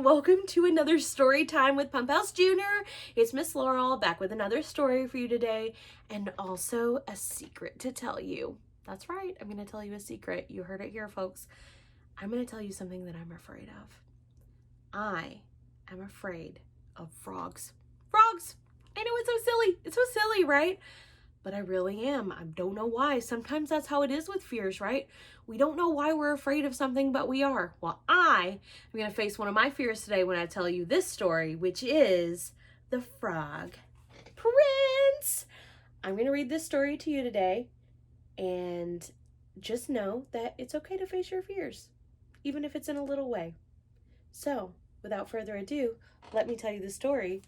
welcome to another story time with Pump House Jr. It's Miss Laurel back with another story for you today, and also a secret to tell you. That's right, I'm going to tell you a secret. You heard it here, folks. I'm going to tell you something that I'm afraid of. I am afraid of frogs. Frogs! I know it's so silly. It's so silly, right? But I really am. I don't know why. Sometimes that's how it is with fears, right? We don't know why we're afraid of something, but we are. Well, I am going to face one of my fears today when I tell you this story, which is the Frog Prince. I'm going to read this story to you today, and just know that it's okay to face your fears, even if it's in a little way. So, without further ado, let me tell you the story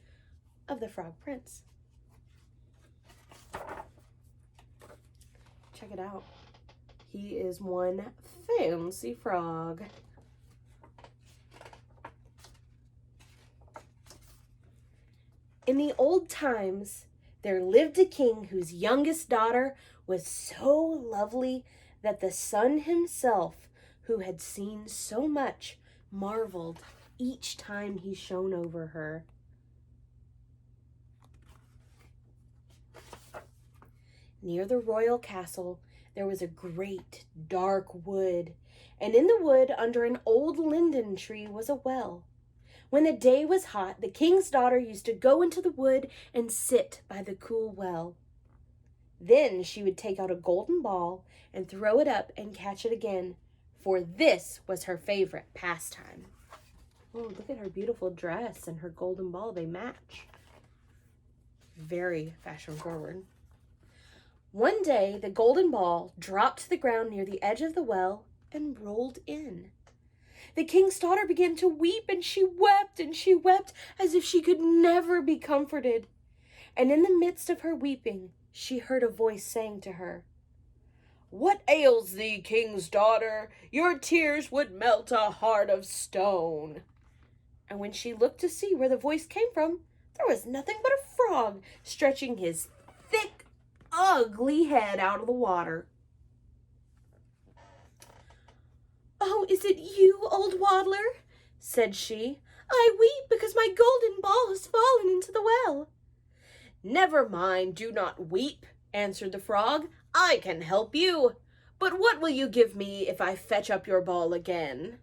of the Frog Prince. Check it out. He is one fancy frog. In the old times, there lived a king whose youngest daughter was so lovely that the sun himself, who had seen so much, marveled each time he shone over her. Near the royal castle, there was a great dark wood, and in the wood, under an old linden tree, was a well. When the day was hot, the king's daughter used to go into the wood and sit by the cool well. Then she would take out a golden ball and throw it up and catch it again, for this was her favorite pastime. Oh, look at her beautiful dress and her golden ball. They match. Very fashion forward. One day, the golden ball dropped to the ground near the edge of the well and rolled in. The king's daughter began to weep, and she wept as if she could never be comforted. And in the midst of her weeping, she heard a voice saying to her, "What ails thee, king's daughter? Your tears would melt a heart of stone." And when she looked to see where the voice came from, there was nothing but a frog stretching his thick, ugly head out of the water. "Oh, is it you, old waddler?" said she. "I weep because my golden ball has fallen into the well." "Never mind, do not weep," answered the frog. "I can help you. But what will you give me if I fetch up your ball again?"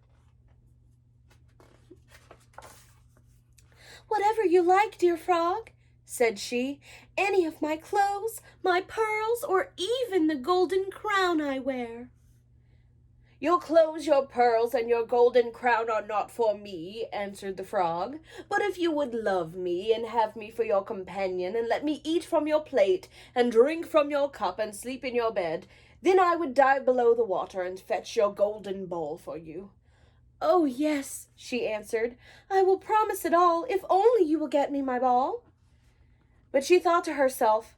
"Whatever you like, dear frog," said she. "Any of my clothes, my pearls, or even the golden crown I wear." "Your clothes, your pearls, and your golden crown are not for me," answered the frog. "But if you would love me and have me for your companion and let me eat from your plate and drink from your cup and sleep in your bed, then I would dive below the water and fetch your golden ball for you." "Oh, yes," she answered. "I will promise it all if only you will get me my ball." But she thought to herself,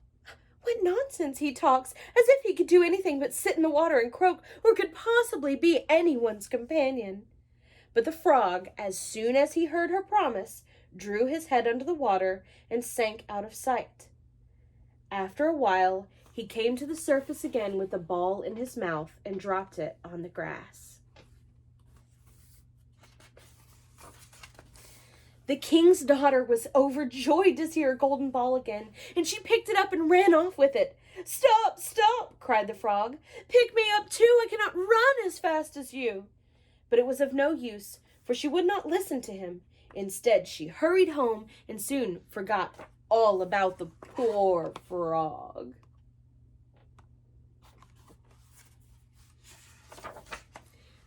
"What nonsense he talks, as if he could do anything but sit in the water and croak, or could possibly be anyone's companion." But the frog, as soon as he heard her promise, drew his head under the water and sank out of sight. After a while, he came to the surface again with the ball in his mouth and dropped it on the grass. The king's daughter was overjoyed to see her golden ball again, and she picked it up and ran off with it. "Stop, stop," cried the frog. "Pick me up too. I cannot run as fast as you." But it was of no use, for she would not listen to him. Instead, she hurried home and soon forgot all about the poor frog.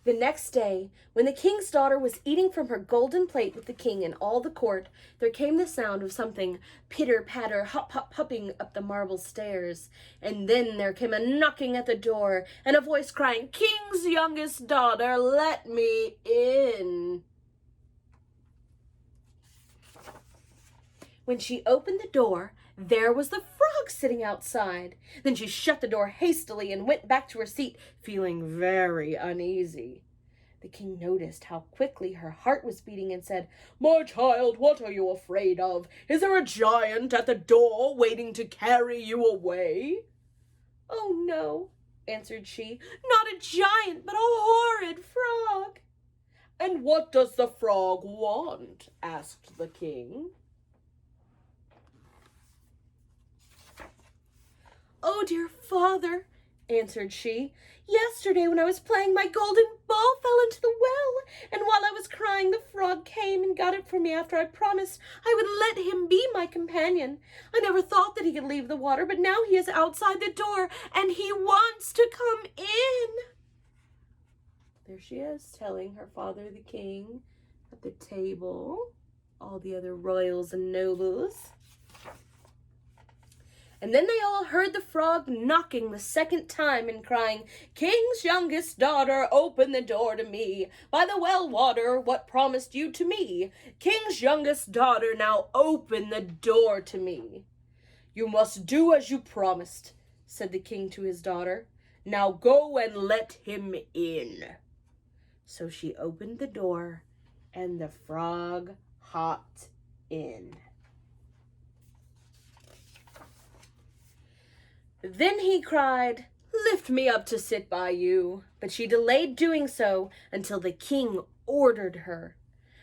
The next day, when the king's daughter was eating from her golden plate with the king and all the court, there came the sound of something pitter-patter, hop-hop-hopping up the marble stairs. And then there came a knocking at the door and a voice crying, "King's youngest daughter, let me in." When she opened the door, there was the frog sitting outside. Then she shut the door hastily and went back to her seat, feeling very uneasy. The king noticed how quickly her heart was beating and said, "My child, what are you afraid of? Is there a giant at the door waiting to carry you away?" "Oh, no," answered she, "not a giant, but a horrid frog." "And what does the frog want?" asked the king. "Oh, dear father," answered she, "yesterday when I was playing, my golden ball fell into the well, and while I was crying, the frog came and got it for me after I promised I would let him be my companion. I never thought that he could leave the water, but now he is outside the door, and he wants to come in." There she is, telling her father, the king, at the table, all the other royals and nobles. And then they all heard the frog knocking the second time and crying, "King's youngest daughter, open the door to me. By the well water, what promised you to me? King's youngest daughter, now open the door to me." "You must do as you promised," said the king to his daughter. "Now go and let him in." So she opened the door, and the frog hopped in. Then he cried, "Lift me up to sit by you." But she delayed doing so until the king ordered her.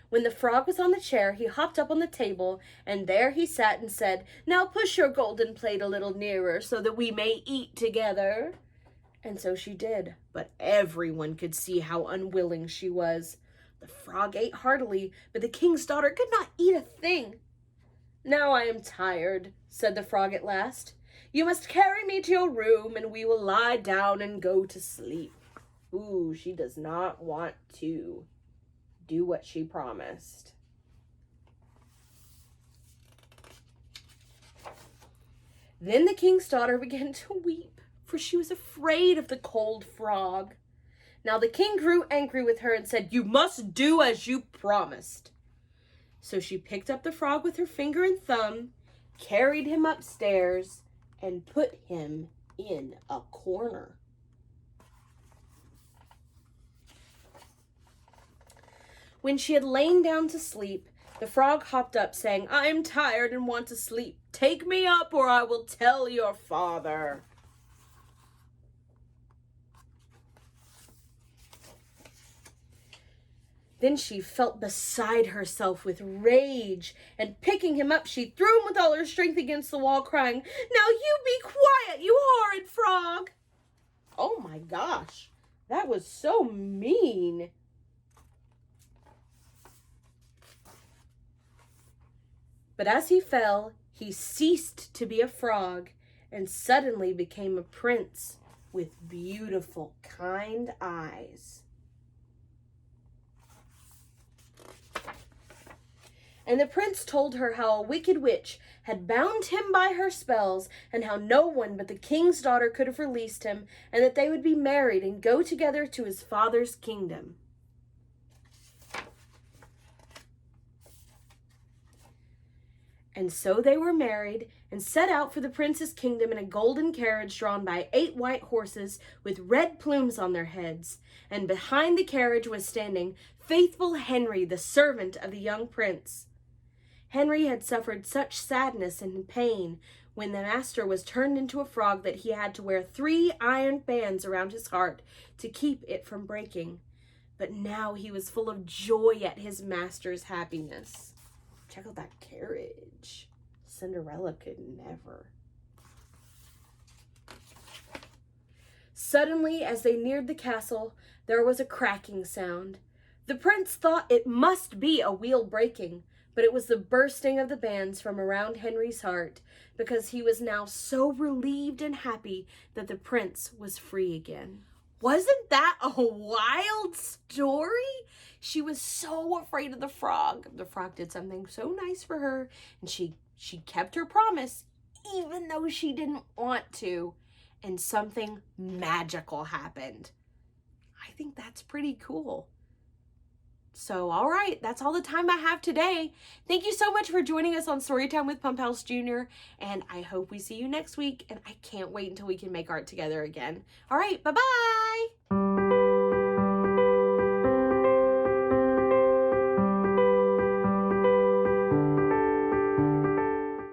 When the frog was on the chair, he hopped up on the table, and there he sat and said, "Now push your golden plate a little nearer so that we may eat together." And so she did, but everyone could see how unwilling she was. The frog ate heartily, but the king's daughter could not eat a thing. "Now I am tired," said the frog at last. "You must carry me to your room, and we will lie down and go to sleep." Ooh, she does not want to do what she promised. Then the king's daughter began to weep, for she was afraid of the cold frog. Now the king grew angry with her and said, "You must do as you promised." So she picked up the frog with her finger and thumb, carried him upstairs, and put him in a corner. When she had lain down to sleep, the frog hopped up, saying, "I am tired and want to sleep. Take me up, or I will tell your father." Then she felt beside herself with rage, and picking him up, she threw him with all her strength against the wall, crying, "Now you be quiet, you horrid frog!" Oh my gosh, that was so mean. But as he fell, he ceased to be a frog and suddenly became a prince with beautiful, kind eyes. And the prince told her how a wicked witch had bound him by her spells, and how no one but the king's daughter could have released him, and that they would be married and go together to his father's kingdom. And so they were married and set out for the prince's kingdom in a golden carriage drawn by 8 white horses with red plumes on their heads. And behind the carriage was standing faithful Henry, the servant of the young prince. Henry had suffered such sadness and pain when the master was turned into a frog that he had to wear 3 iron bands around his heart to keep it from breaking. But now he was full of joy at his master's happiness. Check out that carriage. Cinderella could never. Suddenly, as they neared the castle, there was a cracking sound. The prince thought it must be a wheel breaking, but it was the bursting of the bands from around Henry's heart, because he was now so relieved and happy that the prince was free again. Wasn't that a wild story? She was so afraid of the frog. The frog did something so nice for her, and she kept her promise, even though she didn't want to, and something magical happened. I think that's pretty cool. So, all right, that's all the time I have today. Thank you so much for joining us on Storytime with Pump House Jr., and I hope we see you next week, and I can't wait until we can make art together again. All right, bye-bye!